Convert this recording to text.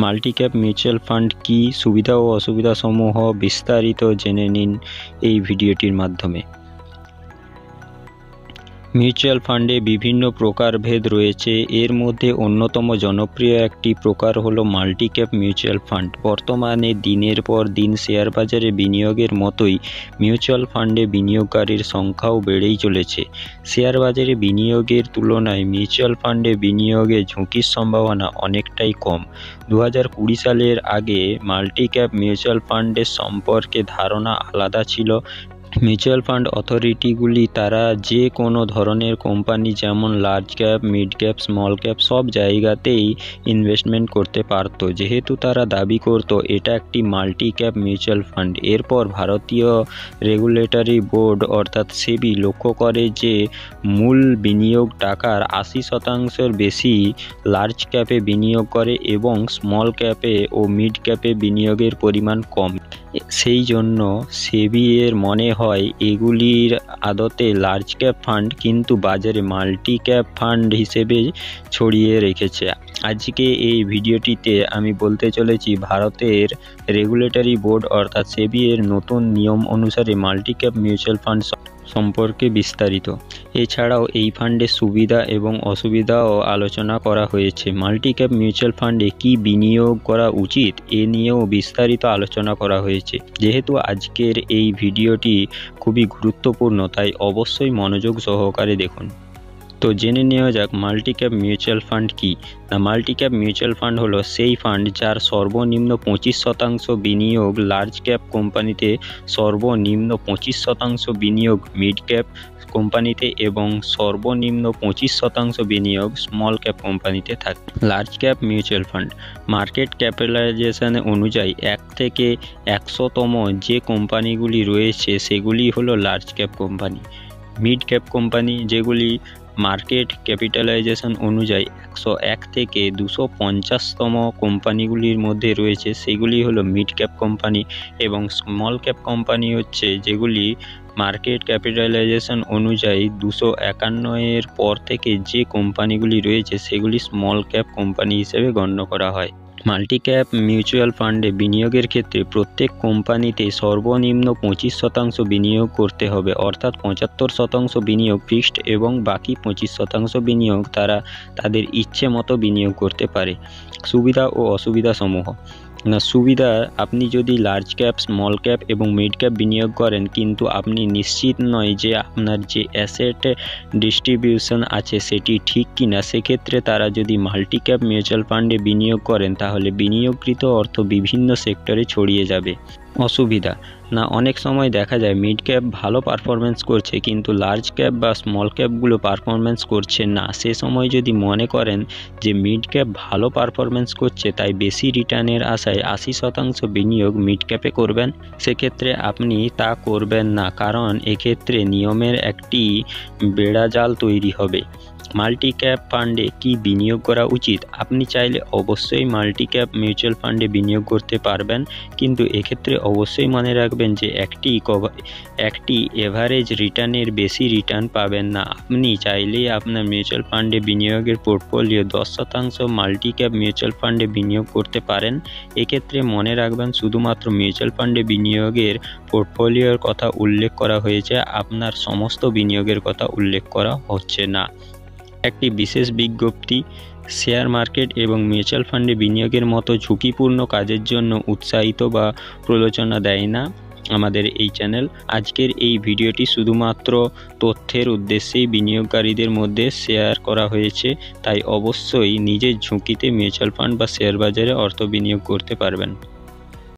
মাল্টিক্যাপ mutual fund কি, সুবিধা ও অসুবিধা সমূহ বিস্তারিত জেনে নিন এই ভিডিওটির মাধ্যমে। মিউচুয়াল ফান্ডে বিভিন্ন প্রকারভেদ রয়েছে। এর মধ্যে অন্যতম জনপ্রিয় একটি প্রকার হলো মাল্টিক্যাপ মিউচুয়াল ফান্ড। বর্তমানে দিনের পর দিন শেয়ার বাজারে বিনিয়োগের মতোই মিউচুয়াল ফান্ডে বিনিয়োগকারীর সংখ্যাও বেড়েই চলেছে। শেয়ার বাজারে বিনিয়োগের তুলনায় মিউচুয়াল ফান্ডে বিনিয়োগে ঝুঁকির সম্ভাবনা অনেকটাই কম। 2020 সালের আগে মাল্টিক্যাপ মিউচুয়াল ফান্ডের সম্পর্কে ধারণা আলাদা ছিল। মিউচুয়াল ফান্ড অথরিটিগুলি তারা যে কোনো ধরনের কোম্পানি যেমন large cap, mid cap, small cap সব জায়গাতেই ইনভেস্টমেন্ট করতে পারত, যেহেতু তারা দাবি করত এটা একটি মাল্টি ক্যাপ মিউচুয়াল ফান্ড। এরপর ভারতীয় রেগুলেটরি বোর্ড অর্থাৎ সেবি লক্ষ্য করে যে মূল বিনিয়োগ টাকার 80% বেশি লার্জ ক্যাপে বিনিয়োগ করে এবং স্মল ক্যাপে ও মিড ক্যাপে বিনিয়োগের পরিমাণ কম। সেই জন্য সেবি এর মনে হয় এগুলির আদতে লার্জ ক্যাপ ফান্ড, কিন্তু বাজারে মাল্টি ক্যাপ ফান্ড হিসেবে ছড়িয়ে রেখেছে। আজকে এই ভিডিওটিতে আমি বলতে চলেছি ভারতের রেগুলেটরি বোর্ড অর্থাৎ সেবি এর নতুন নিয়ম অনুসারে মাল্টি ক্যাপ মিউচুয়াল ফান্ড সম্পর্কে বিস্তারিত। এছাড়াও এই ফান্ডের সুবিধা এবং অসুবিধাও আলোচনা করা হয়েছে। মাল্টি ক্যাপ মিউচুয়াল ফান্ডে কি বিনিয়োগ করা উচিত এ নিয়েও বিস্তারিত আলোচনা করা হয়েছে। যেহেতু আজকের এই ভিডিওটি খুবই গুরুত্বপূর্ণ, তাই অবশ্যই মনোযোগ সহকারে দেখুন। তো জেনে নেওয়া যাক মাল্টিক্যাপ মিউচুয়াল ফান্ড কি। মাল্টিক্যাপ মিউচুয়াল ফান্ড হলো সেই ফান্ড যার সর্বনিম্ন 25% বিনিয়োগ লার্জ ক্যাপ কোম্পানিতে, সর্বনিম্ন 25% বিনিয়োগ মিড ক্যাপ কোম্পানিতে এবং সর্বনিম্ন 25% বিনিয়োগ স্মল ক্যাপ কোম্পানিতে থাকে। Large cap mutual fund market capitalisation অনুযায়ী 1 থেকে 100তম যে কোম্পানিগুলি রয়েছে সেগুলি হলো large cap company. Mid cap company যেগুলি মার্কেট ক্যাপিটালাইজেশন অনুযায়ী 101 থেকে 250তম কোম্পানিগুলির মধ্যে রয়েছে সেগুলি হলো মিড ক্যাপ কোম্পানি, এবং স্মল ক্যাপ কোম্পানি হচ্ছে যেগুলি মার্কেট ক্যাপিটালাইজেশন অনুযায়ী 251 এর পর থেকে যে কোম্পানিগুলি রয়েছে সেগুলি স্মল ক্যাপ কোম্পানি হিসেবে গণ্য করা হয়। মাল্টিক্যাপ মিউচুয়াল ফান্ডে বিনিয়োগের ক্ষেত্রে প্রত্যেক কোম্পানিতে সর্বনিম্ন 25% বিনিয়োগ করতে হবে, অর্থাৎ 75% বিনিয়োগ ফিক্সড এবং বাকি 25% বিনিয়োগ তারা তাদের ইচ্ছে মতো বিনিয়োগ করতে পারে। সুবিধা ও অসুবিধা সমূহ। সুবিধা, আপনি যদি লার্জ ক্যাপ, স্মল ক্যাপ এবং মিড ক্যাপ বিনিয়োগ করেন কিন্তু আপনি নিশ্চিত নয় যে আপনার যে অ্যাসেট ডিস্ট্রিবিউশন আছে সেটি ঠিক কিনা, সেক্ষেত্রে তারা যদি মাল্টি ক্যাপ মিউচুয়াল ফান্ডে বিনিয়োগ করেন তাহলে বিনিয়োগকৃত অর্থ বিভিন্ন সেক্টরে ছড়িয়ে যাবে। অসুবিধা, অনেক সময় দেখা যায় মিড ক্যাপ ভালো পারফরমেন্স করছে কিন্তু লার্জ ক্যাপ বা স্মল ক্যাপগুলো পারফরমেন্স করছে না। সে সময় যদি মনে করেন যে মিড ক্যাপ ভালো পারফরমেন্স করছে তাই বেশি রিটার্নের আশায় 80% বিনিয়োগ মিড ক্যাপে করবেন, সেক্ষেত্রে আপনি তা করবেন না, কারণ এক্ষেত্রে নিয়মের একটি বেড়াজাল তৈরি হবে। মাল্টি ক্যাপ ফান্ডে কি বিনিয়োগ করা উচিত? আপনি চাইলে অবশ্যই মাল্টি ক্যাপ মিউচুয়াল ফান্ডে বিনিয়োগ করতে পারবেন, কিন্তু এক্ষেত্রে অবশ্যই মনে রাখবেন যে একটি এভারেজ রিটার্নের বেশি রিটার্ন পাবেন না। আপনি চাইলেই আপনার মিউচুয়াল ফান্ডে বিনিয়োগের পোর্টফোলিও 10% মাল্টি ক্যাপ মিউচুয়াল ফান্ডে বিনিয়োগ করতে পারেন। এক্ষেত্রে মনে রাখবেন শুধুমাত্র মিউচুয়াল ফান্ডে বিনিয়োগের পোর্টফোলিওর কথা উল্লেখ করা হয়েছে, আপনার সমস্ত বিনিয়োগের কথা উল্লেখ করা হচ্ছে না। একটি বিশেষ বিজ্ঞপ্তি, শেয়ার মার্কেট এবং মিউচুয়াল ফান্ডে বিনিয়োগের মতো ঝুঁকিপূর্ণ কাজের জন্য উৎসাহিত বা প্ররোচনা দেয় না আমাদের এই চ্যানেল। আজকের এই ভিডিওটি শুধুমাত্র তথ্যের উদ্দেশ্যেই বিনিয়োগকারীদের মধ্যে শেয়ার করা হয়েছে, তাই অবশ্যই নিজের ঝুঁকিতে মিউচুয়াল ফান্ড বা শেয়ার বাজারে অর্থ বিনিয়োগ করতে পারবেন।